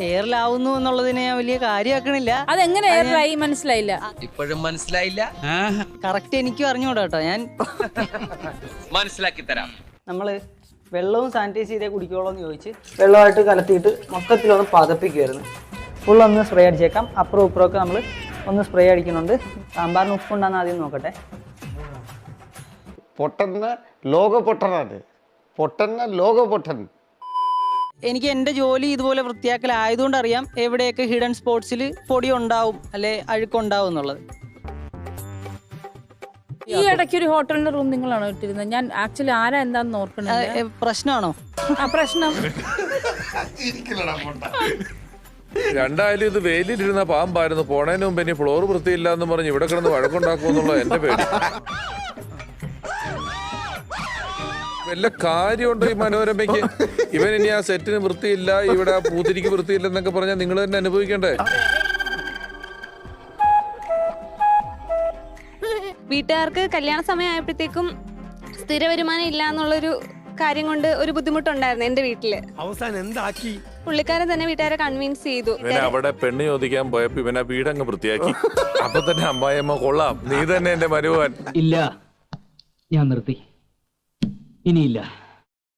എയറിലാവുന്നു എന്നുള്ളതിനെ ഞാൻ വലിയ കാര്യമാക്കണില്ല. അതെങ്ങനെ എയറിലായി മനസ്സിലായില്ല. ഇപ്പോഴും മനസ്സിലായില്ല. കറക്റ്റ് എനിക്കും അറിഞ്ഞൂടാ കേട്ടോ. ഞാൻ മനസ്സിലാക്കി തരാം. നമ്മള് വെള്ളവും സാനിറ്റൈസ് ചെയ്തേ കുടിക്കുള്ളൂ എന്ന് ചോദിച്ച് വെള്ളമായിട്ട് കലത്തിയിട്ട് മൊത്തത്തിലൊന്ന് പതപ്പിക്കുമായിരുന്നു. ഫുള്ളൊന്ന് സ്പ്രേ അടിച്ചേക്കാം. അപ്പുറം ഇപ്പുറമൊക്കെ നമ്മൾ ഒന്ന് സ്പ്രേ അടിക്കുന്നുണ്ട്. സാമ്പാറിന് ഉപ്പുണ്ടാന്ന് ആദ്യം നോക്കട്ടെ. പൊട്ടന് ലോക പൊട്ടനാണ്. പൊട്ടന് ലോക പൊട്ടൻ. എനിക്ക് എൻ്റെ ജോലി ഇതുപോലെ വൃത്തിയാക്കലായതുകൊണ്ട് അറിയാം എവിടെയൊക്കെ ഹിഡൻ സ്പോട്സിൽ പൊടി ഉണ്ടാവും അല്ലെ അഴുക്കുണ്ടാവും എന്നുള്ളത്. ഈ ഇടയ്ക്ക് ഒരു ഹോട്ടലിന്റെ റൂം നിങ്ങളാണോ ഇട്ടിരുന്നത്? ഞാൻ ആക്ച്വലി ആരാ എന്താന്ന് ഓർക്കണില്ല. പ്രശ്നമാണോ? ആ പ്രശ്നം രണ്ടായാലും ഇത് വെയിലിരുന്ന പാമ്പായിരുന്നു. പോണതിന് മുമ്പ് ഇനി ഫ്ലോർ വൃത്തിയില്ല എന്ന് പറഞ്ഞ് ഇവിടെ കിടന്ന് വഴക്കുണ്ടാക്കുമെന്നുള്ള എന്റെ പേടി. വല്ല കാര്യമുണ്ടോ ഈ മനോരമയ്ക്ക്? ഇവൻ ഇനി ആ സെറ്റിന് വൃത്തിയില്ല, ഇവിടെ ആ പൂത്തിരിക്ക് വൃത്തിയില്ല എന്നൊക്കെ പറഞ്ഞാൽ നിങ്ങൾ തന്നെ അനുഭവിക്കണ്ടേ? വീട്ടുകാർക്ക് കല്യാണ സമയം ആയപ്പോഴത്തേക്കും സ്ഥിര വരുമാനം ഇല്ല എന്നുള്ളൊരു കാര്യം കൊണ്ട് ഒരു ബുദ്ധിമുട്ടുണ്ടായിരുന്നു എന്റെ വീട്ടില്. അവസാനം എന്താക്കി? പുള്ളിക്കാരൻ തന്നെ വീട്ടുകാരെ കൺവിൻസ് ചെയ്തു. ഇവനെ അവിടെ പെണ്ണ് ചോദിക്കാൻ പോയപ്പോ ഇവനെ വീടങ്ങ് വൃത്തിയാക്കി. അപ്പൊ തന്നെ അമ്മായിയമ്മ കൊള്ളാം, നീ തന്നെ എന്റെ മരുവാൻ. ഇല്ല, ഞാൻ നിർത്തി. ഇനിയില്ല.